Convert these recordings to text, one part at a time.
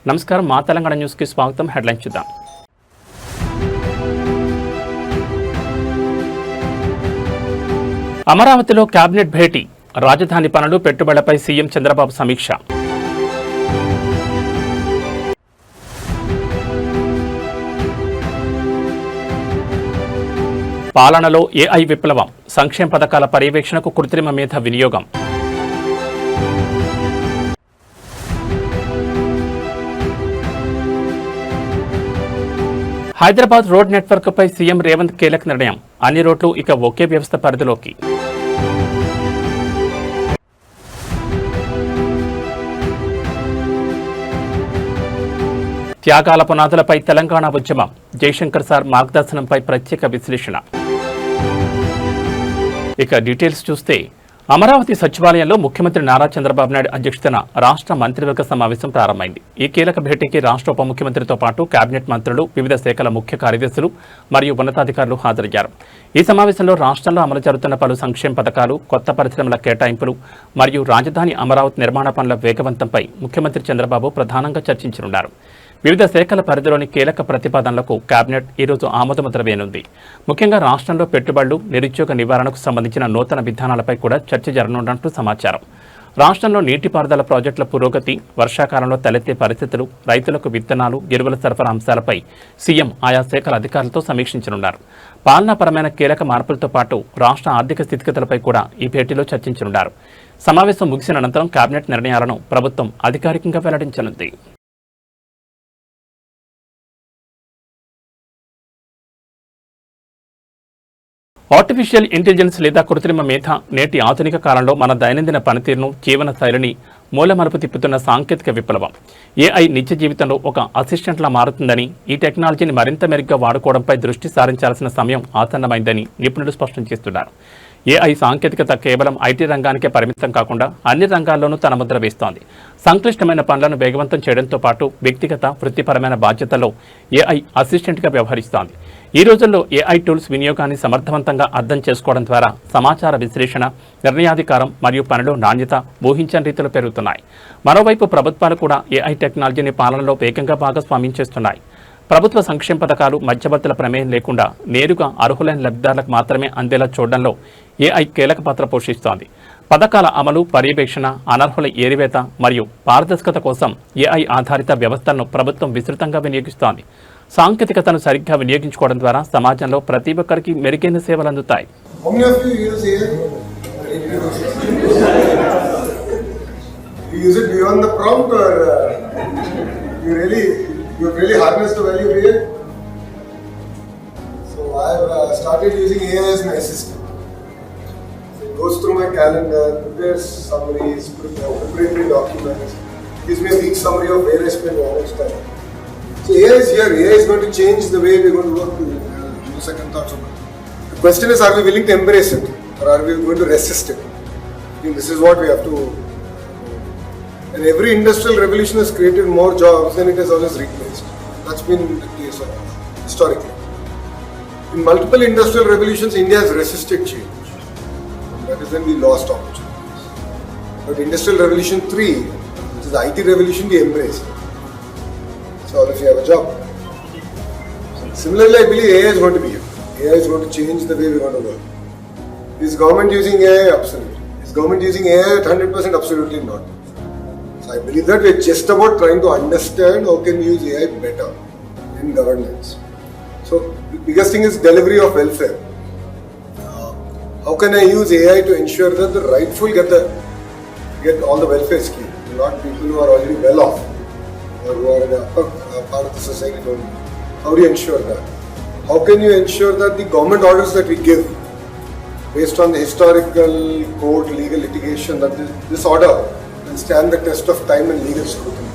నమస్కారం మా తెలంగాణ న్యూస్ కి స్వాగతం. హెడ్లైన్స్ చూద్దాం. అమరావతిలో కేబినెట్ భేటీ, రాజధాని పనులు పెట్టుబడులపై సీఎం చంద్రబాబు సమీక్ష. పాలనలో ఏఐ విప్లవం, సంక్షేమ పథకాల పర్యవేక్షణకు కృత్రిమ మేధ వినియోగం. హైదరాబాద్ రోడ్ నెట్వర్క్పై సీఎం రేవంత్ కీలక నిర్ణయం, అన్ని రోడ్లు ఇక ఒకే వ్యవస్థ పరిధిలోకి. త్యాగాల పునాదులపై తెలంగాణ ఉద్యమం, జయశంకర్ సార్ మార్గదర్శనంపై ప్రత్యేక విశ్లేషణ. ఇక డీటెయిల్స్ చూస్తే, అమరావతి సచివాలయంలో ముఖ్యమంత్రి నారా చంద్రబాబు నాయుడు అధ్యక్షతన రాష్ట్ర మంత్రివర్గ సమావేశం ప్రారంభమైంది. ఈ కీలక భేటీకి రాష్ట్ర ఉప ముఖ్యమంత్రితో పాటు కేబినెట్ మంత్రులు, వివిధ శాఖల ముఖ్య కార్యదర్శులు మరియు ఉన్నతాధికారులు హాజరయ్యారు. ఈ సమావేశంలో రాష్ట్రంలో అమలు జరుగుతున్న పలు సంక్షేమ పథకాలు, కొత్త పరిశ్రమల కేటాయింపులు మరియు రాజధాని అమరావతి నిర్మాణ పనుల వేగవంతంపై ముఖ్యమంత్రి చంద్రబాబు ప్రధానంగా చర్చించనున్నారు. వివిధ శాఖల పరిధిలోని కీలక ప్రతిపాదనలకు కేబినెట్ ఈరోజు ఆమోదముద్ర వేయనుంది. ముఖ్యంగా రాష్ట్రంలో పెట్టుబడులు, నిరుద్యోగ నివారణకు సంబంధించిన నూతన విధానాలపై కూడా చర్చ జరగనున్నట్లు సమాచారం. రాష్ట్రంలో నీటిపారుదల ప్రాజెక్టుల పురోగతి, వర్షాకాలంలో తలెత్తే పరిస్థితులు, రైతులకు విత్తనాలు, ఎరువుల సరఫరా అంశాలపై సీఎం ఆయా శాఖల అధికారులతో సమీక్షించనున్నారు. పాలనాపరమైన కీలక మార్పులతో పాటు రాష్ట్ర ఆర్థిక స్థితిగతులపై కూడా ఈ భేటీలో చర్చించనున్నారు. సమావేశం ముగిసిన అనంతరం కేబినెట్ నిర్ణయాలను ప్రభుత్వం అధికారికంగా వెల్లడించనుంది. ఆర్టిఫిషియల్ ఇంటెలిజెన్స్ లేదా కృత్రిమ మేధ నేటి ఆధునిక కాలంలో మన దైనందిన పనితీరును, జీవన శైలిని మూలమలుపు తిప్పుతున్న సాంకేతిక విప్లవం. ఏఐ నిత్య జీవితంలో ఒక అసిస్టెంట్లా మారుతుందని, ఈ టెక్నాలజీని మరింత మెరుగ్గా వాడుకోవడంపై దృష్టి సారించాల్సిన సమయం ఆసన్నమైందని నిపుణులు స్పష్టం చేస్తున్నారు. ఏఐ సాంకేతికత కేవలం ఐటీ రంగానికే పరిమితం కాకుండా అన్ని రంగాల్లోనూ తన ముద్ర వేస్తోంది. సంక్లిష్టమైన పనులను వేగవంతం చేయడంతో పాటు వ్యక్తిగత, వృత్తిపరమైన బాధ్యతల్లో ఏఐ అసిస్టెంట్గా వ్యవహరిస్తోంది. ఈ రోజుల్లో ఏఐ టూల్స్ వినియోగాన్ని సమర్థవంతంగా అర్థం చేసుకోవడం ద్వారా సమాచార విశ్లేషణ, నిర్ణయాధికారం మరియు పనిలో నాణ్యత ఊహించని రీతిలో పెరుగుతున్నాయి. మరోవైపు ప్రభుత్వాలు కూడా ఏఐ టెక్నాలజీని పాలనలో వేగంగా భాగస్వామ్యం చేస్తున్నాయి. ప్రభుత్వ సంక్షేమ పథకాలు మధ్యవర్తుల ప్రమేయం లేకుండా నేరుగా అర్హులైన లబ్ధిదారులకు మాత్రమే అందేలా చూడడంలో ఏఐ కీలక పాత్ర పోషిస్తోంది. పథకాల అమలు, పర్యవేక్షణ, అనర్హుల ఏరివేత మరియు పారదర్శకత కోసం ఏఐ ఆధారిత వ్యవస్థలను ప్రభుత్వం విస్తృతంగా వినియోగిస్తోంది. సాంకేతికతను సరిగ్గా వినియోగించుకోవడం ద్వారా సమాజంలో ప్రతి ఒక్కరికి మెరుగైన సేవలు అందుతాయి. You really harnessed the value of AI. So I've started using AI as my assistant. So it goes through my calendar, prepares summaries, preparatory documents, gives me a week summary of where I spend how much time. So AI is here. AI is going to change the way we're going to work. No second thoughts about it. The question is, are we willing to embrace it, or are we going to resist it? I think this is what we have to. And every industrial revolution has created more jobs than it has always replaced. That's been the case historically. In multiple industrial revolutions, India has resisted change. That is when we lost opportunities. But Industrial Revolution 3, which is the IT revolution, we embraced. So all of you have a job. Similarly, I believe AI is going to be here. AI is going to change the way we want to work. Is government using AI? Absolutely. Is government using AI at 100%? Absolutely not. I believe that we're just about trying to understand how can we use AI better in governance. So the biggest thing is delivery of welfare. How can I use AI to ensure that the rightful get all the welfare schemes, not people who are already well off or who are in the upper part of the society only. How do you ensure that? How can you ensure that the government orders that we give based on the historical court legal litigation, that this order stand the test of time and legal scrutiny.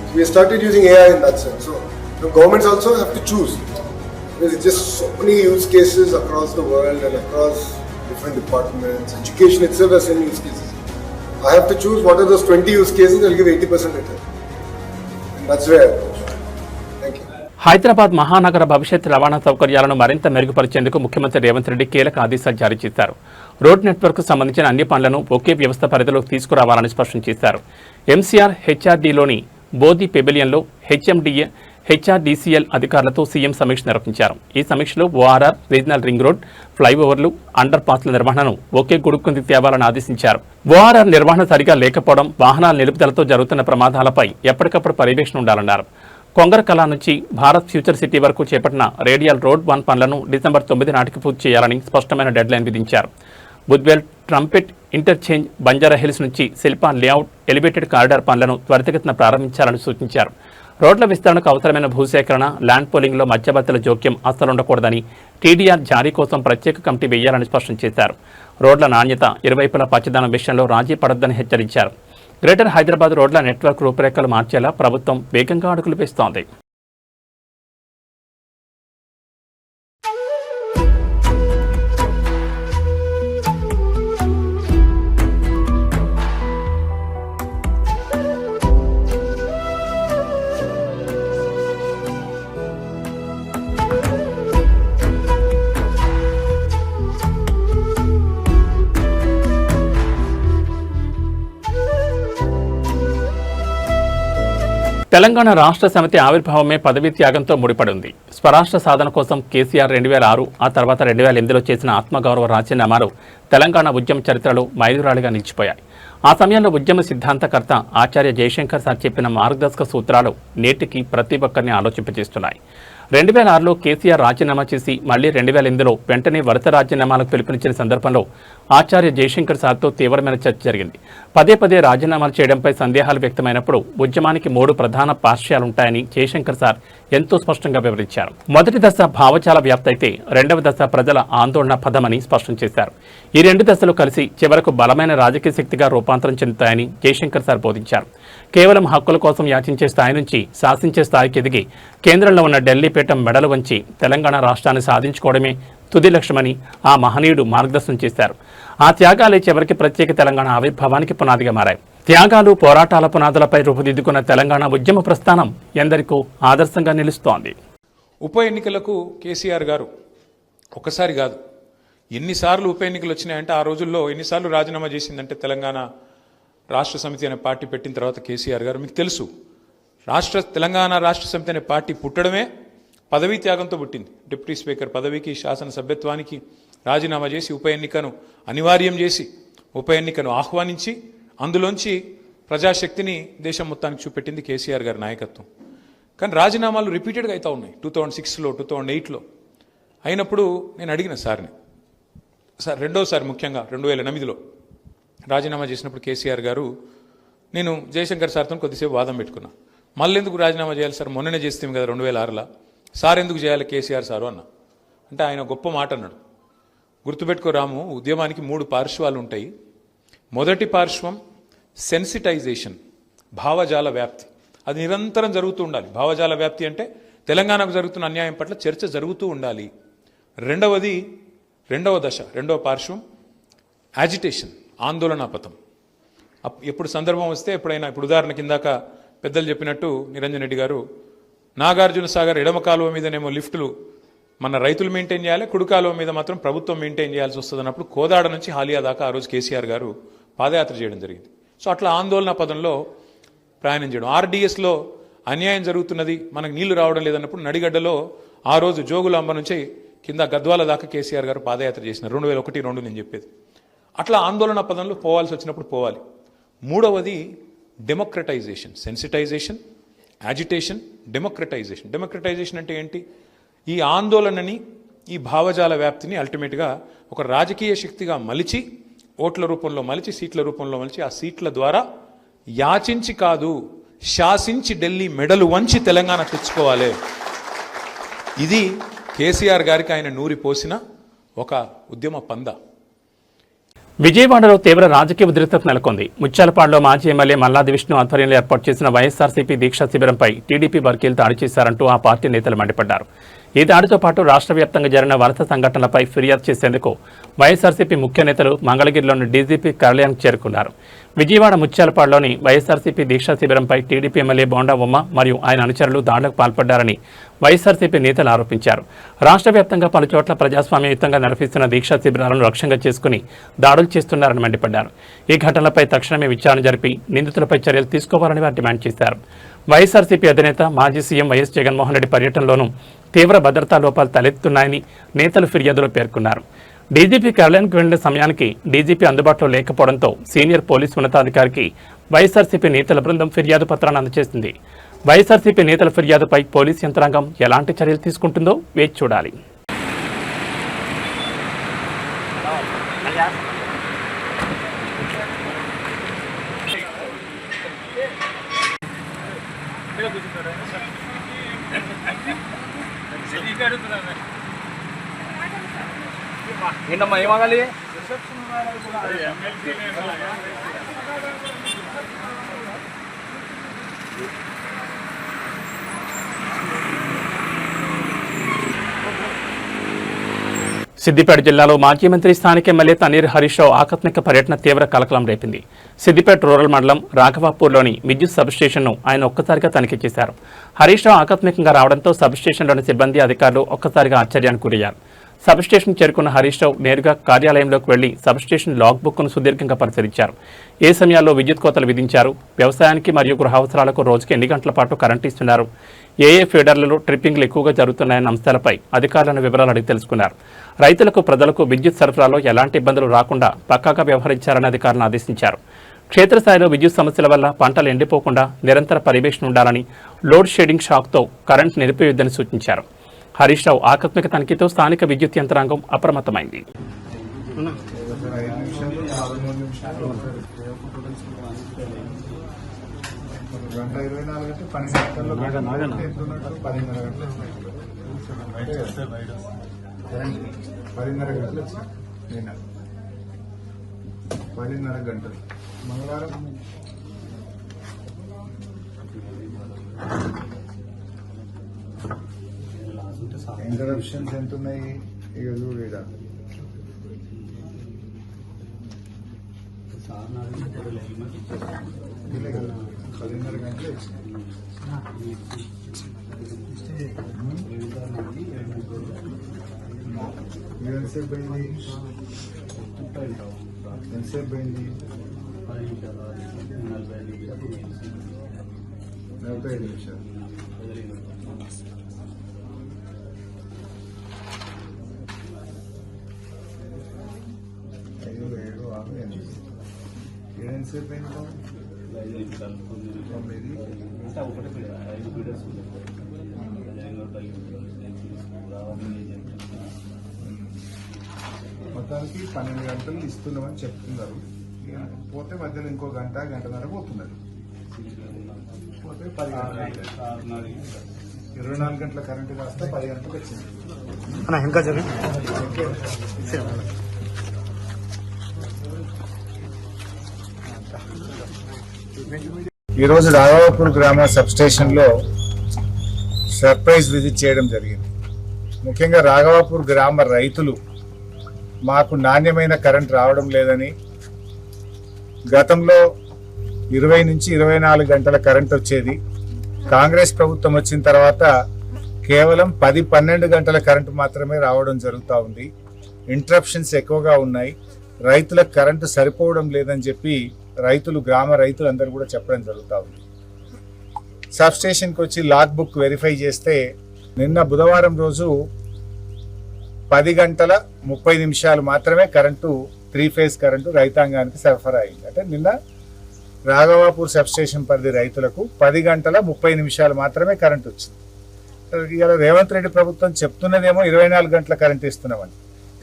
So we started using AI in that sense. So the governments also have to choose. There's just so many use cases across the world and across different departments. Education itself has many use cases. I have to choose what are those 20 use cases. I'll give 80% return. And that's where I approach. Thank you. Hyderabad మహానగర భవిష్యత్ రవాణా సౌకర్యాలను మరింత మెరుగుపరిచేందుకు ముఖ్యమంత్రి రేవంత్ రెడ్డి కీలక ఆదేశాలు జారీ చేశారు. రోడ్ నెట్వర్క్ సంబంధించిన అన్ని పనులను ఒకే వ్యవస్థ పరిధిలోకి తీసుకురావాలని స్పష్టం చేశారు. ఎంసీఆర్ హెచ్ఆర్డీలోని బోధి పెబిలియన్లో హెచ్ఎండిఏ హెచ్ఆర్డీసీఎల్ అధికారులతో సీఎం సమీక్ష నిర్వహించారు. ఈ సమీక్షలో ఓఆర్ఆర్, రీజనల్ రింగ్ రోడ్, ఫ్లైఓవర్లు, అండర్ పాస్ల నిర్వహణను ఒకే గొడుక్కుంది తేవాలని ఆదేశించారు. ఓఆర్ఆర్ నిర్వహణ సరిగా లేకపోవడం, వాహనాల నిలుపుదలతో జరుగుతున్న ప్రమాదాలపై ఎప్పటికప్పుడు పర్యవేక్షణ ఉండాలన్నారు. కొంగరకలా నుంచి భారత్ ఫ్యూచర్ సిటీ వరకు చేపట్టిన రేడియల్ రోడ్ 1 పనులను డిసెంబర్ 9 నాటికి పూర్తి చేయాలని స్పష్టమైన డెడ్లైన్ విధించారు. బుద్వేల్ ట్రంపెట్ ఇంటర్చేంజ్, బంజారాహిల్స్ నుంచి శిల్పా లేఅవుట్, ఎలివేటెడ్ కారిడార్ పనులను త్వరితగతిన ప్రారంభించాలని సూచించారు. రోడ్ల విస్తరణకు అవసరమైన భూసేకరణ, ల్యాండ్ పోలింగ్లో మధ్యవర్తుల జోక్యం అస్సలుండకూడదని, టీడీఆర్ జారీ కోసం ప్రత్యేక కమిటీ వేయాలని స్పష్టం చేశారు. రోడ్ల నాణ్యత, ఇరువైపుల పచ్చదనం విషయంలో రాజీ పడొద్దని హెచ్చరించారు. గ్రేటర్ హైదరాబాద్ రోడ్ల నెట్వర్క్ రూపురేఖలు మార్చేలా ప్రభుత్వం వేగంగా అడుగులు వేస్తోంది. తెలంగాణ రాష్ట్ర సమితి ఆవిర్భావమే పదవీ త్యాగంతో ముడిపడింది. స్వరాష్ట్ర సాధన కోసం కేసీఆర్ 2006, ఆ తర్వాత 2008లో చేసిన ఆత్మగౌరవ రాజీనామాలు తెలంగాణ ఉద్యమ చరిత్రలో మైలురాళ్లుగా నిలిచిపోయాయి. ఆ సమయంలో ఉద్యమ సిద్ధాంతకర్త ఆచార్య జయశంకర్ సార్ చెప్పిన మార్గదర్శక సూత్రాలు నేటికి ప్రతి ఒక్కరిని ఆలోచింపజేస్తున్నాయి. 2006లో కేసీఆర్ రాజీనామా చేసి మళ్లీ 2008లో వెంటనే వరుస రాజీనామాలకు పిలుపునిచ్చిన సందర్భంలో ఆచార్య జయశంకర్ సార్తో తీవ్రమైన చర్చ జరిగింది. పదే పదే రాజీనామాలు చేయడంపై సందేహాలు వ్యక్తమైనప్పుడు ఉద్యమానికి 3 ప్రధాన పార్శ్యాలుంటాయని జయశంకర్ సార్ ఎంతో స్పష్టంగా వివరించారు. మొదటి దశ భావజాల వ్యాప్తి అయితే, రెండవ దశ ప్రజల ఆందోళన పదమని స్పష్టం చేశారు. ఈ 2 దశలు కలిసి చివరకు బలమైన రాజకీయ శక్తిగా రూపాంతరం చెందుతాయని జయశంకర్ సార్ బోధించారు. కేవలం హక్కుల కోసం యాచించే స్థాయి నుంచి శాసించే స్థాయికి ఎదిగి కేంద్రంలో ఉన్న ఢిల్లీ పీఠం మెడలు వంచి తెలంగాణ రాష్ట్రాన్ని సాధించుకోవడమే తుది లక్ష్యమని ఆ మహనీయుడు మార్గదర్శనం చేశారు. ఆ త్యాగాలే చివరికి ప్రత్యేక తెలంగాణ ఆవిర్భావానికి పునాదిగా మారాయి. త్యాగాలు, పోరాటాల పునాదులపై రూపుదిద్దుకున్న తెలంగాణ ఉద్యమ ప్రస్థానం ఎందరికో ఆదర్శంగా నిలుస్తోంది. ఉప ఎన్నికలకు కేసీఆర్ గారు ఒకసారి కాదు, ఎన్నిసార్లు ఉప ఎన్నికలు వచ్చినాయంటే, ఆ రోజుల్లో ఎన్నిసార్లు రాజీనామా చేసిందంటే తెలంగాణ రాష్ట్ర సమితి అనే పార్టీ పెట్టిన తర్వాత కేసీఆర్ గారు, మీకు తెలుసు, తెలంగాణ రాష్ట్ర సమితి అనే పార్టీ పుట్టడమే పదవీ త్యాగంతో పుట్టింది. డిప్యూటీ స్పీకర్ పదవికి, శాసనసభ్యత్వానికి రాజీనామా చేసి ఉప ఎన్నికను అనివార్యం చేసి ఉప ఎన్నికను ఆహ్వానించి అందులోంచి ప్రజాశక్తిని దేశం మొత్తానికి చూపెట్టింది కేసీఆర్ గారి నాయకత్వం. కానీ రాజీనామాలు రిపీటెడ్గా అవుతూ ఉన్నాయి. 2006లో, 2008లో అయినప్పుడు నేను అడిగిన సార్ని, సార్ రెండోసారి ముఖ్యంగా 2008లో రాజీనామా చేసినప్పుడు కేసీఆర్ గారు, నేను జయశంకర్ సార్తో కొద్దిసేపు వాదం పెట్టుకున్నా. మళ్ళీ ఎందుకు రాజీనామా చేయాలి సార్, మొన్ననే చేస్తాం కదా 2006లో, సార్ ఎందుకు చేయాలి కేసీఆర్ సారు అన్న. అంటే ఆయన గొప్ప మాట అన్నాడు, గుర్తుపెట్టుకో రాము, ఉద్యమానికి 3 పార్శ్వాలు ఉంటాయి. మొదటి పార్శ్వం సెన్సిటైజేషన్, భావజాల వ్యాప్తి. అది నిరంతరం జరుగుతూ ఉండాలి. భావజాల వ్యాప్తి అంటే తెలంగాణకు జరుగుతున్న అన్యాయం పట్ల చర్చ జరుగుతూ ఉండాలి. రెండవ దశ, రెండవ పార్శ్వం యాజిటేషన్, ఆందోళనాపథం. ఎప్పుడు సందర్భం వస్తే ఎప్పుడైనా, ఇప్పుడు ఉదాహరణ కిందాక పెద్దలు చెప్పినట్టు నిరంజన్ రెడ్డి గారు, నాగార్జున సాగర్ ఎడమ కాలువ మీదనేమో లిఫ్టులు మన రైతులు మెయింటైన్ చేయాలి, కుడి కాలువ మీద మాత్రం ప్రభుత్వం మెయింటైన్ చేయాల్సి వస్తుంది అన్నప్పుడు కోదాడ నుంచి హాలియా దాకా ఆ రోజు కేసీఆర్ గారు పాదయాత్ర చేయడం జరిగింది. సో అట్లా ఆందోళన పదంలో ప్రయాణం చేయడం. ఆర్డీఎస్లో అన్యాయం జరుగుతున్నది, మనకు నీళ్లు రావడం లేదన్నప్పుడు నడిగడ్డలో ఆ రోజు జోగులాంబ నుంచి కింద గద్వాల దాకా కేసీఆర్ గారు పాదయాత్ర చేసినారు. 2001-2 నేను చెప్పేది. అట్లా ఆందోళన పదంలో పోవాల్సి వచ్చినప్పుడు పోవాలి. మూడవది democratization, sensitization, agitation, democratization. Democratization అంటే ఏంటి? ఈ ఆందోళనని, ఈ భావజాల వ్యాప్తిని అల్టిమేట్గా ఒక రాజకీయ శక్తిగా మలిచి, ఓట్ల రూపంలో మలిచి, సీట్ల రూపంలో మలిచి, ఆ సీట్ల ద్వారా యాచించి కాదు శాసించి ఢిల్లీ మెడలు వంచి తెలంగాణ తెచ్చుకోవాలి. ఇది కేసీఆర్ గారికి ఆయన నూరి పోసిన ఒక ఉద్యమ పంద. విజయవాడలో తీవ్ర రాజకీయ ఉద్రిక్తత నెలకొంది. ముత్యాలపాడులో మాజీ ఎమ్మెల్యే మల్లాది విష్ణు ఆధ్వర్యంలో ఏర్పాటు చేసిన వైఎస్ఆర్సీపీ దీక్షా శిబిరంపై టీడీపీ వర్గీయులు దాడి చేశారంటూ ఆ పార్టీ నేతలు మండిపడ్డారు. ఈ దాడితో పాటు రాష్ట్ర వ్యాప్తంగా జరిగిన వరుస సంఘటనలపై ఫిర్యాదు చేసేందుకు వైఎస్ఆర్సీపీ ముఖ్య నేతలు మంగళగిరిలోని డీజీపీ కార్యాలయానికి చేరుకున్నారు. విజయవాడ ముత్యాలపాడులోని వైఎస్ఆర్సీపీ దీక్షా శిబిరంపై టీడీపీ ఎమ్మెల్యే బోండా ఉమ్మ మరియు ఆయన అనుచరులు దాడులకు పాల్పడ్డారని వైఎస్ఆర్సీపీ నేతలు ఆరోపించారు. రాష్ట్ర వ్యాప్తంగా పలుచోట్ల ప్రజాస్వామ్యయుతంగా నిర్వహిస్తున్న దీక్షా శిబిరాలను లక్ష్యంగా చేసుకుని దాడులు చేస్తున్నారని మండిపడ్డారు. ఈ ఘటనలపై తక్షణమే విచారణ జరిపి నిందితులపై చర్యలు తీసుకోవాలని వారు డిమాండ్ చేశారు. వైఎస్ఆర్సీపీ అధినేత మాజీ సీఎం వైఎస్ జగన్మోహన్ రెడ్డి పర్యటనలోనూ తీవ్ర భద్రతా లోపాలు తలెత్తున్నాయని నేతలు ఫిర్యాదులో పేర్కొన్నారు. డీజీపీ కార్యాలయానికి వెళ్లిన సమయానికి డీజీపీ అందుబాటులో లేకపోవడంతో సీనియర్ పోలీసు ఉన్నతాధికారికి వైఎస్ఆర్సీపీ నేతల బృందం ఫిర్యాదు పత్రాన్ని అందజేసింది. వైఎస్ఆర్సీపీ నేతల ఫిర్యాదుపై పోలీసు యంత్రాంగం ఎలాంటి చర్యలు తీసుకుంటుందో వేచి చూడాలి. ఏంటమ్మా ఏమాగాలి? సిద్దిపేట జిల్లాలో మాజీ మంత్రి స్థానిక ఎమ్మెల్యే తన్నీర్ హరీష్ రావు ఆకస్మిక పర్యటన తీవ్ర కలకలం రేపింది. సిద్దిపేట రూరల్ మండలం రాఘవాపూర్లోని విద్యుత్ సబ్స్టేషన్ను ఆయన ఒక్కసారిగా తనిఖీ చేశారు. హరీష్ రావు ఆకస్మికంగా రావడంతో సబ్స్టేషన్లోని సిబ్బంది అధికారులు ఒక్కసారిగా ఆశ్చర్యానికి గురయ్యారు. సబ్స్టేషన్ చేరుకున్న హరీష్ రావు నేరుగా కార్యాలయంలోకి వెళ్లి సబ్స్టేషన్ లాగ్ బుక్ను సుదీర్ఘంగా పరిశీలించారు. ఏ సమయాల్లో విద్యుత్ కోతలు విధించారు, వ్యవసాయానికి మరియు గృహ అవసరాలకు రోజుకి ఎన్ని గంటల పాటు కరెంటు ఇస్తున్నారు, ఏ ఫీడర్లలో ట్రిప్పింగ్లు ఎక్కువగా జరుగుతున్నాయన్న అంశాలపై అధికారులను వివరాలు అడిగి తెలుసుకున్నారు. రైతులకు ప్రజలకు విద్యుత్ సరఫరాలో ఎలాంటి ఇబ్బందులు రాకుండా పక్కాగా వ్యవహరించారని అధికారులను ఆదేశించారు. క్షేత్రస్థాయిలో విద్యుత్ సమస్యల వల్ల పంటలు ఎండిపోకుండా నిరంతర పర్యవేక్షణ ఉండాలని, లోడ్ షెడ్డింగ్ షాక్తో కరెంటు నిలిపివేయొద్దని సూచించారు. హరీష్ రావు ఆకస్మిక తనిఖీతో స్థానిక విద్యుత్ యంత్రాంగం అప్రమత్తమైంది. మంగళవారం ఇంటరప్షన్స్ ఎంత ఉన్నాయి ఇక చూడు. ఇక్కడ 10:30 గంటలు ఎంతసేపు పోయింది? ఎంతసేపు పోయింది? 45 నిమిషాలు. ఎంతసేపు అయింది? 9. మొత్తానికి 12 గంటలు ఇస్తున్నామని చెప్తున్నారు. పోతే మధ్యలో ఇంకో గంటన్నర పోతున్నది. పోతే 10 గంటలు, 24 గంటల కరెంటు కాస్త 10 గంటలకు వచ్చింది. ఇంకా ఈరోజు రాఘవాపూర్ గ్రామ సబ్స్టేషన్ లో సర్ప్రైజ్ విజిట్ చేయడం జరిగింది. ముఖ్యంగా రాఘవాపూర్ గ్రామ రైతులు మాకు నాణ్యమైన కరెంట్ రావడం లేదని, గతంలో 20 నుంచి 24 గంటల కరెంట్ వచ్చేది, కాంగ్రెస్ ప్రభుత్వం వచ్చిన తర్వాత కేవలం 10-12 గంటల కరెంటు మాత్రమే రావడం జరుగుతూ ఉంది. ఇంటరప్షన్స్ ఎక్కువగా ఉన్నాయి, రైతులకు కరెంటు సరిపోవడం లేదని చెప్పి గ్రామ రైతులు అందరూ కూడా చెప్పడం జరుగుతూ ఉంది. సబ్స్టేషన్కి వచ్చి లాగ్ బుక్ వెరిఫై చేస్తే నిన్న బుధవారం రోజు 10 గంటల 30 నిమిషాలు మాత్రమే కరెంటు, 3 ఫేజ్ కరెంటు రైతాంగానికి సరఫరా అయింది. అంటే నిన్న రాఘవాపూర్ సబ్స్టేషన్ పరిధి రైతులకు 10 గంటల 30 నిమిషాలు మాత్రమే కరెంటు వచ్చింది. ఇవాళ రేవంత్ రెడ్డి ప్రభుత్వం చెప్తున్నదేమో 24 గంటల కరెంటు ఇస్తున్నామని,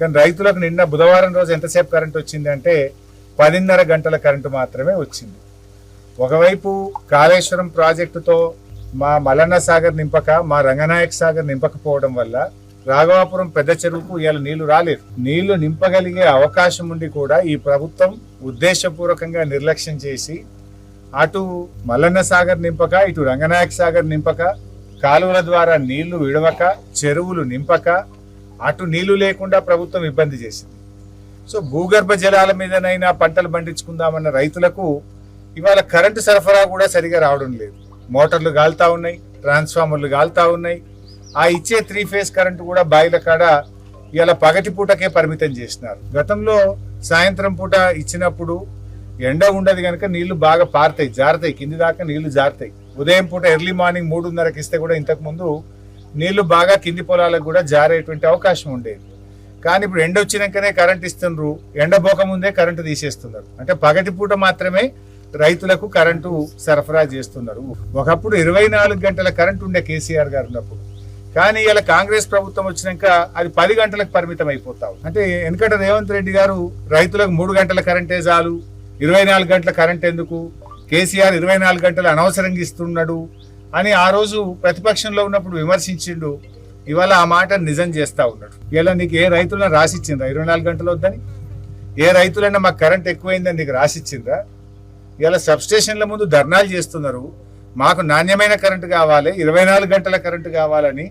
కానీ రైతులకు నిన్న బుధవారం రోజు ఎంతసేపు కరెంటు వచ్చింది అంటే 10:30 గంటల కరెంటు మాత్రమే వచ్చింది. ఒకవైపు కాళేశ్వరం ప్రాజెక్టుతో మా మల్లన్న సాగర్ నింపక, మా రంగనాయక్ సాగర్ నింపకపోవడం వల్ల రాఘవాపురం పెద్ద చెరువుకు ఇవాళ నీళ్లు రాలేదు. నీళ్లు నింపగలిగే అవకాశం ఉండి కూడా ఈ ప్రభుత్వం ఉద్దేశపూర్వకంగా నిర్లక్ష్యం చేసి అటు మల్లన్న సాగర్ నింపక, ఇటు రంగనాయక్ సాగర్ నింపక, కాలువల ద్వారా నీళ్లు విడవక, చెరువులు నింపక, అటు నీళ్లు లేకుండా ప్రభుత్వం ఇబ్బంది చేసింది. సో భూగర్భ జలాల మీదనైనా పంటలు పండించుకుందామన్న రైతులకు ఇవాళ కరెంటు సరఫరా కూడా సరిగా రావడం లేదు. మోటార్లు కాలుతా ఉన్నాయి, ట్రాన్స్ఫార్మర్లు కాలుతా ఉన్నాయి. ఆ ఇచ్చే 3 ఫేజ్ కరెంటు కూడా బాయిల కాడ ఇవాళ పగటి పూటకే పరిమితం చేసినారు. గతంలో సాయంత్రం పూట ఇచ్చినప్పుడు ఎండ ఉండదు కనుక నీళ్లు బాగా పారుతాయి, జారుతాయి, కింది దాకా నీళ్లు జారుతాయి. ఉదయం పూట ఎర్లీ మార్నింగ్ 3:30కి ఇస్తే కూడా ఇంతకు ముందు నీళ్లు బాగా కింది పొలాలకు కూడా జారేటువంటి అవకాశం ఉండేది. కానీ ఇప్పుడు ఎండ వచ్చినాకనే కరెంట్ ఇస్తున్నారు, ఎండబోక ముందే కరెంటు తీసేస్తున్నారు. అంటే పగటి పూట మాత్రమే రైతులకు కరెంటు సరఫరా చేస్తున్నారు. ఒకప్పుడు 24 గంటల కరెంటు ఉండే కేసీఆర్ గారు ఉన్నప్పుడు, కానీ ఇలా కాంగ్రెస్ ప్రభుత్వం వచ్చినాక అది 10 గంటలకు పరిమితం అయిపోతావు. అంటే వెనకట రేవంత్ రెడ్డి గారు రైతులకు 3 గంటల కరెంటే చాలు, 24 గంటల కరెంట్ ఎందుకు, కేసీఆర్ 24 గంటలు అనవసరంగా ఇస్తున్నాడు అని ఆ రోజు ప్రతిపక్షంలో ఉన్నప్పుడు విమర్శించిండు. ఇవాళ ఆ మాట నిజం చేస్తా ఉన్నాడు. ఇలా నీకు ఏ రైతులను రాసిచ్చిందా 24 గంటలు వద్దని? ఏ రైతులన్నా మాకు కరెంట్ ఎక్కువైందని నీకు రాసిచ్చిందా? ఇలా సబ్స్టేషన్ల ముందు ధర్నాలు చేస్తున్నారు. మాకు నాణ్యమైన కరెంటు కావాలి, 24 గంటల కరెంటు కావాలని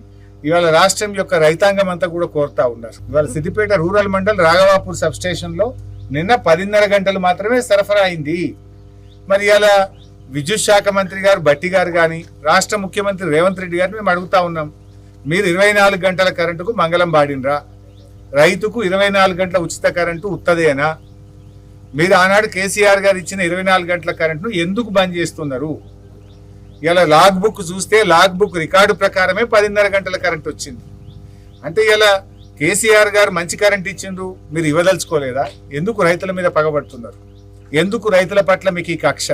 ఇవాళ రాష్ట్రం యొక్క రైతాంగం అంతా కూడా కోరుతా ఉన్నారు. ఇవాళ సిద్దిపేట రూరల్ మండల్ రాఘవాపూర్ సబ్స్టేషన్ లో నిన్న 10:30 గంటలు మాత్రమే సరఫరా అయింది. మరి ఇలా విద్యుత్ శాఖ మంత్రి గారు భట్టి గారు కానీ రాష్ట్ర ముఖ్యమంత్రి రేవంత్ రెడ్డి గారిని మేము అడుగుతా ఉన్నాం, మీరు 24 గంటల కరెంటుకు మంగళం పాడినరా? రైతుకు 24 గంటల ఉచిత కరెంటు ఉత్తదేనా? మీరు ఆనాడు కేసీఆర్ గారు ఇచ్చిన 24 గంటల కరెంటును ఎందుకు బంద్ చేస్తున్నారు? ఇలా లాగ్ బుక్ చూస్తే లాగ్ బుక్ రికార్డు ప్రకారమే 10:30 గంటల కరెంట్ వచ్చింది. అంటే ఇలా కేసీఆర్ గారు మంచి కరెంట్ ఇచ్చిండ్రు, మీరు ఇవ్వదలుచుకోలేదా? ఎందుకు రైతుల మీద పగబడుతున్నారు? ఎందుకు రైతుల పట్ల మీకు ఈ కక్ష?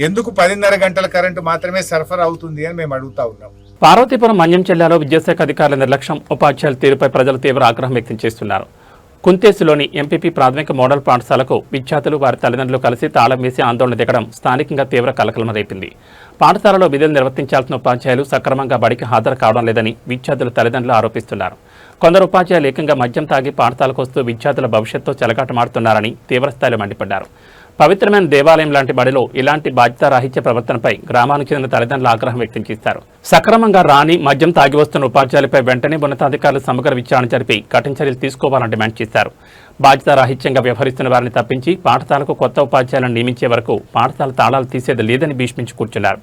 ఎందుకు 10:30 గంటల కరెంటు మాత్రమే సరఫరా అవుతుంది అని మేము అడుగుతా ఉన్నాం. పార్వతీపురం మన్యం జిల్లాలో విద్యాశాఖ అధికారుల నిర్లక్ష్యం, ఉపాధ్యాయుల తీరుపై ప్రజలు తీవ్ర ఆగ్రహం వ్యక్తం చేస్తున్నారు. కుంతేసులోని ఎంపీపీ ప్రాథమిక మోడల్ పాఠశాలకు విద్యార్థులు వారి తల్లిదండ్రులు కలిసి తాళం వేసి ఆందోళన దిగడం స్థానికంగా తీవ్ర కలకలం రేపింది. పాఠశాలలో విధులు నిర్వర్తించాల్సిన ఉపాధ్యాయులు సక్రమంగా బడికి హాజరు కావడం లేదని విద్యార్థుల తల్లిదండ్రులు ఆరోపిస్తున్నారు. కొందరు ఉపాధ్యాయులు ఏకంగా మద్యం తాగి పాఠశాలకు వస్తూ విద్యార్థుల భవిష్యత్తుతో చెలగాటమాడుతున్నారని తీవ్రస్థాయిలో మండిపడ్డారు. పవిత్రమైన దేవాలయం లాంటి బడిలో ఇలాంటి బాధ్యతారాహిత్య ప్రవర్తనపై గ్రామానికి చెందిన తల్లిదండ్రులు ఆగ్రహం వ్యక్తం చేశారు. సక్రమంగా రాని మద్యం తాగి వస్తున్న ఉపాధ్యాయులపై వెంటనే ఉన్నతాధికారులు సమగ్ర విచారణ జరిపి కఠిన చర్యలు తీసుకోవాలని డిమాండ్ చేశారు. బాధ్యతారాహిత్యంగా వ్యవహరిస్తున్న వారిని తప్పించి పాఠశాలకు కొత్త ఉపాధ్యాయులను నియమించే వరకు పాఠశాల తాళాలు తీసేది లేదని భీష్మించి కూర్చున్నారు.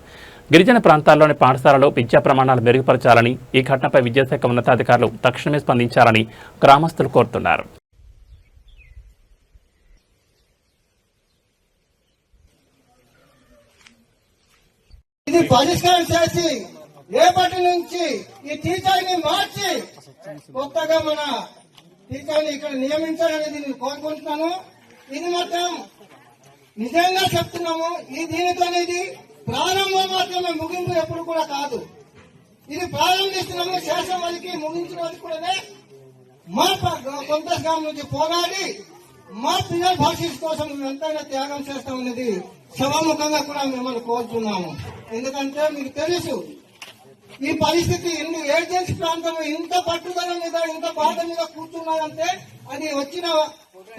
గిరిజన ప్రాంతాల్లోని పాఠశాలలో విద్యా ప్రమాణాలు మెరుగుపరచాలని, ఈ ఘటనపై విద్యాశాఖ ఉన్నతాధికారులు తక్షణమే స్పందించాలని గ్రామస్తులు కోరుతున్నారు. ఇది పరిష్కారం చేసి రేపటి నుంచి ఈ టీచర్ని మార్చి కొత్తగా మన టీచర్ని ఇక్కడ నియమించాలనేది నేను కోరుకుంటున్నాను. ఇది మాత్రం నిజంగా చెప్తున్నాము. ఈ దీనితో ఇది ప్రారంభం మాత్రమే, ముగింపు ఎప్పుడు కూడా కాదు. ఇది ప్రారంభిస్తున్నాము, శేషం వరకు ముగించిన వరకు కూడా మా కొంత గ్రామం నుంచి పోరాడి మా పిల్లల భవిష్యత్తు కోసం మేము ఎంతైనా త్యాగం చేస్తామనేది సభాముఖంగా కూడా మిమ్మల్ని కోరుతున్నాము. ఎందుకంటే మీకు తెలుసు ఈ పరిస్థితి ఏజెన్సీ ప్రాంతంలో ఇంత పట్టుదల మీద ఇంత బాధ మీద కూర్చున్నారంటే అది వచ్చిన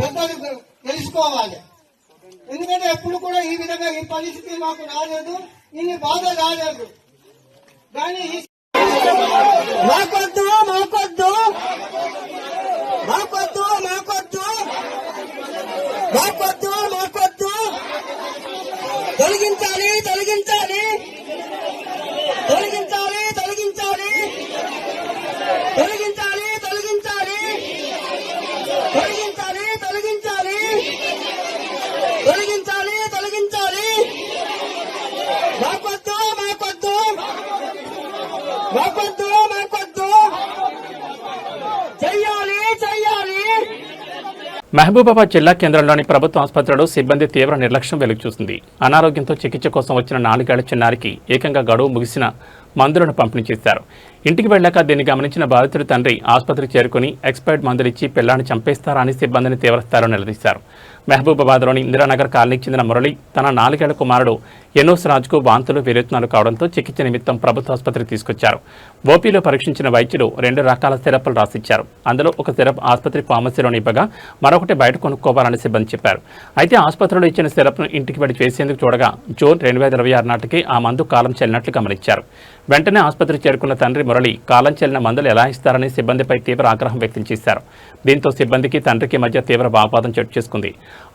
పెద్దలు తెలుసుకోవాలి. ఎందుకంటే ఎప్పుడు కూడా ఈ విధంగా ఈ పరిస్థితి మాకు రాలేదు, ఇన్ని బాధ రాలేదు. కానీ మాకొద్దు మాకొద్దు మాకొద్దు మాకొద్దు మాకొద్దు మాకొద్దు తొలగించాలి తొలగించాలి తొలగించాలి తొలగించాలి తొలగించాలి తొలగించాలి తొలగించాలి తొలగించాలి తొలగించాలి తొలగించాలి మాకొద్దు మాకొద్దు మాకొద్దు మాకొద్దు చెయ్యాలి చెయ్యాలి. మహబూబాబాద్ జిల్లా కేంద్రంలోని ప్రభుత్వ ఆసుపత్రిలో సిబ్బంది తీవ్ర నిర్లక్ష్యం వెలుగుచూసింది. అనారోగ్యంతో చికిత్స కోసం వచ్చిన 4 ఏళ్ల చిన్నారికి ఏకంగా గడువు ముగిసిన మందులను పంపిణీ చేశారు. ఇంటికి వెళ్లాక దీన్ని గమనించిన బాధితుడి తండ్రి ఆసుపత్రికి చేరుకుని ఎక్స్పైర్డ్ మందులిచ్చి పిల్లాన్ని చంపేస్తారా అని సిబ్బందిని తీవ్రస్థాయిలో నిలదీశారు. మహబూబాబాద్లోని ఇందిరానగర్ కాలనీకి చెందిన మురళి తన 4 ఏళ్ల కుమారుడు ఎనోస్ రాజ్కు వాంతులు విరేచనాలు కావడంతో చికిత్స నిమిత్తం ప్రభుత్వ ఆసుపత్రికి తీసుకొచ్చారు. ఓపీలో పరీక్షించిన వైద్యులు 2 రకాల సిరప్లు రాసిచ్చారు. అందులో ఒక సిరప్ ఆసుపత్రి ఫార్మసీలోని ఇవ్వగా మరొకటి బయట కొనుక్కోవాలని సిబ్బంది చెప్పారు. అయితే ఆసుపత్రిలో ఇచ్చిన సిరప్ను ఇంటికి వెళ్ళి వేసేందుకు చూడగా జూన్ 2026 నాటికి ఆ మందు కాలం చెల్లినట్లు గమనించారు. వెంటనే ఆసుపత్రికి చేరుకున్న తండ్రి మురళి కాలం చెల్లిన మందులు ఎలా ఇస్తారని సిబ్బందిపై తీవ్ర ఆగ్రహం వ్యక్తం చేశారు. దీంతో సిబ్బందికి తండ్రికి మధ్య తీవ్ర వాగ్వాదం చోటు చేసుకుంది.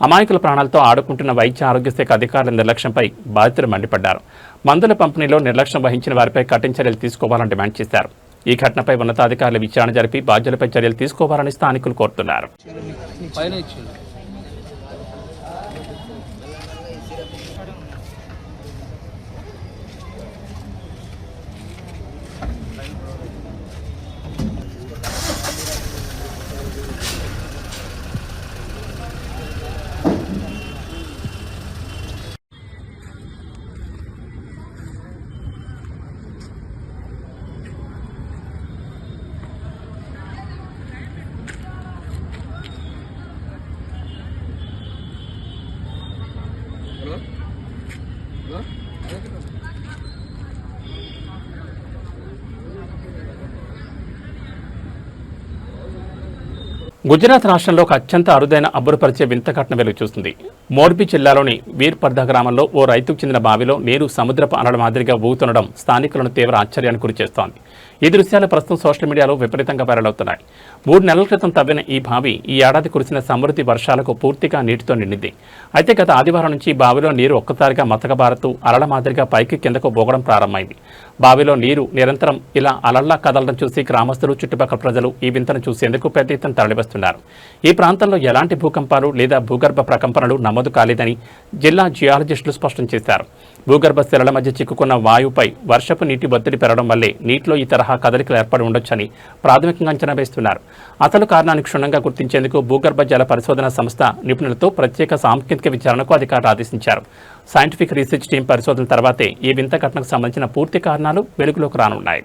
అమాయకుల ప్రాణాలతో ఆడుకుంటున్న వైద్య ఆరోగ్య శాఖ అధికారుల నిర్లక్ష్యంపై బాధితులు మండిపడ్డారు. మందుల పంపిణీలో నిర్లక్ష్యం వహించిన వారిపై కఠిన చర్యలు తీసుకోవాలని డిమాండ్ చేశారు. ఈ ఘటనపై ఉన్నతాధికారులు విచారణ జరిపి బాధ్యులపై చర్యలు తీసుకోవాలని స్థానికులు కోరుతున్నారు. గుజరాత్ రాష్ట్రంలో ఒక అత్యంత అరుదైన అబ్బురపరిచే వింత ఘటన వెలుగు చూస్తుంది. మోర్బీ జిల్లాలోని వీర్పర్దా గ్రామంలో ఓ రైతుకు చెందిన బావిలో నీరు సముద్రపు అలల మాదిరిగా ఊగుతుండడం స్థానికులను తీవ్ర ఆశ్చర్యానికి గురిచేస్తోంది. ఈ దృశ్యాలు ప్రస్తుతం సోషల్ మీడియాలో విపరీతంగా వైరల్ అవుతున్నాయి. 3 నెలల క్రితం తవ్విన ఈ బావి ఈ ఏడాది కురిసిన సమృద్ధి వర్షాలకు పూర్తిగా నీటితో నిండింది. అయితే గత ఆదివారం నుంచి బావిలో నీరు ఒక్కసారిగా మతకబారుతూ అలల మాదిరిగా పైకి కిందకు బోగడం ప్రారంభమైంది. బావిలో నీరు నిరంతరం ఇలా అలల్లా కదలడం చూసి గ్రామస్తులు, చుట్టుపక్కల ప్రజలు ఈ వింతను చూసేందుకు పెద్ద ఎత్తున తరలివస్తున్నారు. ఈ ప్రాంతంలో ఎలాంటి భూకంపాలు లేదా భూగర్భ ప్రకంపనలు నమోదు కాలేదని జిల్లా జియాలజిస్టులు స్పష్టం చేశారు. భూగర్భ శిలల మధ్య చిక్కుకున్న వాయువుపై వర్షపు నీటి ఒత్తిడి పెరగడం వల్లే నీటిలో ఈ తరహా కదలికలు ఏర్పడి ఉండొచ్చని ప్రాథమికంగా అంచనా వేస్తున్నారు. అసలు కారణాన్ని క్షుణ్ణంగా గుర్తించేందుకు భూగర్భ జల పరిశోధన సంస్థ నిపుణులతో ప్రత్యేక సాంకేతిక విచారణకు అధికారులు ఆదేశించారు. సైంటిఫిక్ రీసెర్చ్ టీం పరిశోధన తర్వాతే ఈ వింత ఘటనకు సంబంధించిన పూర్తి కారణాలు వెలుగులోకి రానున్నాయి.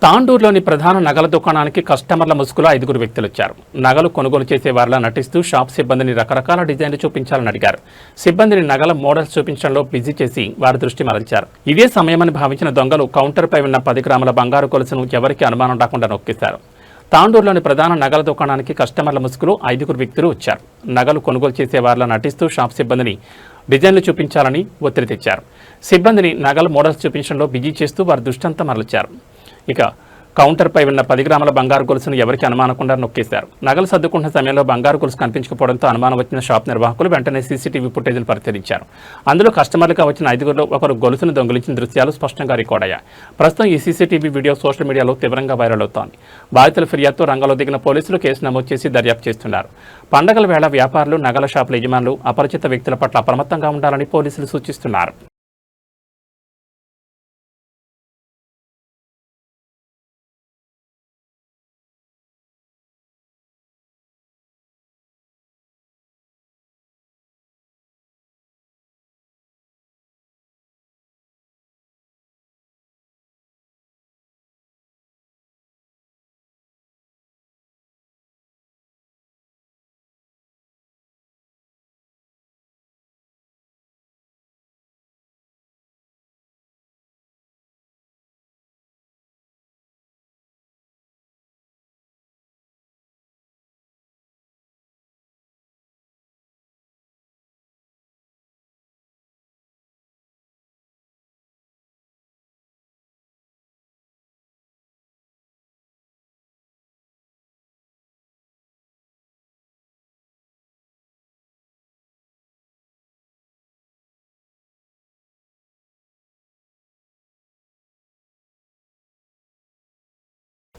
తాండూరులోని ప్రధాన నగల దుకాణానికి కస్టమర్ల ముసుగులో 5 వ్యక్తులు వచ్చారు. నగలు కొనుగోలు చేసే వారిలా నటిస్తూ షాప్ సిబ్బందిని రకరకాల డిజైన్లు చూపించాలని అడిగారు. సిబ్బందిని నగల మోడల్స్ చూపించడంలో బిజీ చేసి వారి దృష్టి మరల్చారు. ఇదే సమయమని భావించిన దొంగలు కౌంటర్పై ఉన్న 10 గ్రాముల బంగారు కొలుసును ఎవరికీ అనుమానం రాకుండా నొక్కేశారు. తాండూరులోని ప్రధాన నగల దుకాణానికి కస్టమర్ల ముసుగులో 5 వ్యక్తులు వచ్చారు. నగలు కొనుగోలు చేసే వారిలా నటిస్తూ షాప్ సిబ్బందిని డిజైన్లు చూపించాలని ఒత్తిడి తెచ్చారు. సిబ్బందిని నగల మోడల్స్ చూపించడంలో బిజీ చేస్తూ వారి దృష్టంతా మరల్చారు. ఇక కౌంటర్పై ఉన్న 10 గ్రాముల బంగారు గొలుసును ఎవరికి అనుమానకుండా నొక్కేశారు. నగలు సర్దుకుంటున్న సమయంలో బంగారు గొలుసు కనిపించకపోవడంతో అనుమానం వచ్చిన షాప్ నిర్వాహకులు వెంటనే సీసీటీవీ ఫుటేజ్ను పరిశీలించారు. అందులో కస్టమర్లుగా వచ్చిన 5గురిలో ఒకరు గొలుసును దొంగిలించిన దృశ్యాలు స్పష్టంగా రికార్డయ్యాయి. ప్రస్తుతం ఈ సీసీటీవీ వీడియో సోషల్ మీడియాలో తీవ్రంగా వైరల్ అవుతోంది. బాధితుల ఫిర్యాదుతో రంగంలో దిగిన పోలీసులు కేసు నమోదు చేసి దర్యాప్తు చేస్తున్నారు. పండగల వేళ వ్యాపారులు, నగల షాపుల యజమానులు అపరిచిత వ్యక్తుల పట్ల అప్రమత్తంగా ఉండాలని పోలీసులు సూచిస్తున్నారు.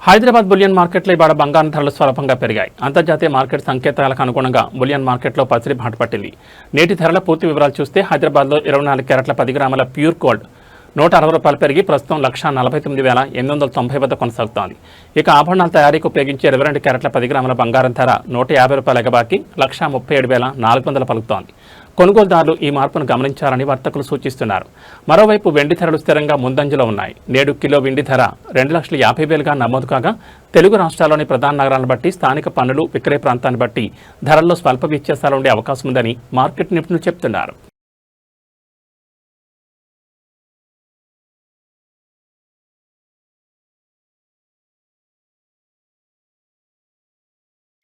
హైదరాబాద్ బులియన్ మార్కెట్లో ఇవాళ బంగారం ధరలు స్వల్పంగా పెరిగాయి. అంతర్జాతీయ మార్కెట్ సంకేతాలకు అనుగుణంగా బులియన్ మార్కెట్లో పసిడి బాట పట్టింది. నేటి ధరల పూర్తి వివరాలు చూస్తే హైదరాబాద్లో 24 క్యారెట్ల 10 గ్రాముల ప్యూర్ గోల్డ్ ₹160 పెరిగి ప్రస్తుతం 1,49,890 వద్ద కొనసాగుతోంది. ఇక ఆభరణాల తయారీకి ఉపయోగించే 22 క్యారెట్ల 10 గ్రాముల బంగారం ధర ₹150 ఎగబాకి 1,37,400 పలుకుతోంది. కొనుగోలుదారులు ఈ మార్పును గమనించాలని వర్తకులు సూచిస్తున్నారు. మరోవైపు వెండి ధరలు స్థిరంగా ముందంజలో ఉన్నాయి. నేడు కిలో వెండి ధర 2,50,000గా నమోదు కాగా తెలుగు రాష్ట్రాల్లోని ప్రధాన నగరాలను బట్టి స్థానిక పన్నులు విక్రయ ప్రాంతాన్ని బట్టి ధరల్లో స్వల్ప వ్యత్యాసాలు ఉండే అవకాశం ఉందని మార్కెట్ నిపుణులు చెబుతున్నారు.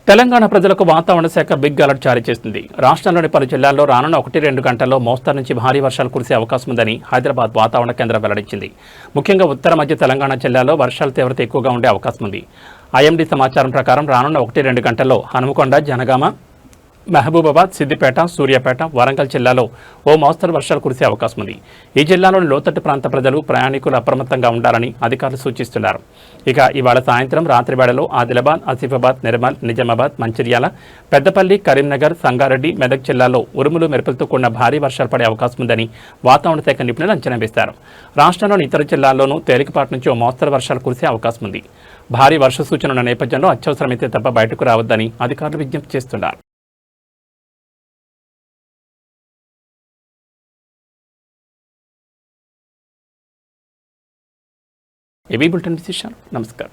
తెలంగాణ ప్రజలకు వాతావరణ శాఖ బిగ్ అలర్ట్ జారీ చేసింది. రాష్ట్రంలోని పలు జిల్లాల్లో రానున్న 1-2 గంటల్లో మోస్తరు నుంచి భారీ వర్షాలు కురిసే అవకాశం ఉందని హైదరాబాద్ వాతావరణ కేంద్రం వెల్లడించింది. ముఖ్యంగా ఉత్తర మధ్య తెలంగాణ జిల్లాలో వర్షాల తీవ్రత ఎక్కువగా ఉండే అవకాశం ఉంది. ఐఎండీ సమాచారం ప్రకారం రానున్న 1-2 గంటల్లో హనుమకొండ, జనగామ, మహబూబాబాద్, సిద్దిపేట, సూర్యాపేట, వరంగల్ జిల్లాలో ఓ మోస్తరు వర్షాలు కురిసే అవకాశం ఉంది. ఈ జిల్లాలోని లోతట్టు ప్రాంత ప్రజలు, ప్రయాణికులు అప్రమత్తంగా ఉండాలని అధికారులు సూచిస్తున్నారు. ఇక ఇవాళ సాయంత్రం, రాత్రి వేళలో ఆదిలాబాద్, ఆసిఫాబాద్, నిర్మల్, నిజామాబాద్, మంచిర్యాల, పెద్దపల్లి, కరీంనగర్, సంగారెడ్డి, మెదక్ జిల్లాల్లో ఉరుములు, మెరుపులతో కూడిన భారీ వర్షాలు పడే అవకాశం ఉందని వాతావరణ శాఖ నిపుణులు అంచనా వేశారు. రాష్ట్రంలోని ఇతర జిల్లాల్లోనూ తేలికపాటి నుంచి ఓ మోస్తరు వర్షాలు కురిసే అవకాశం ఉంది. భారీ వర్ష సూచన ఉన్న నేపథ్యంలో అత్యవసరమైతే తప్ప బయటకు రావద్దని అధికారులు విజ్ఞప్తి చేస్తున్నారు. ఏబీ బులెటిన్ విశేషాలు. నమస్కారం.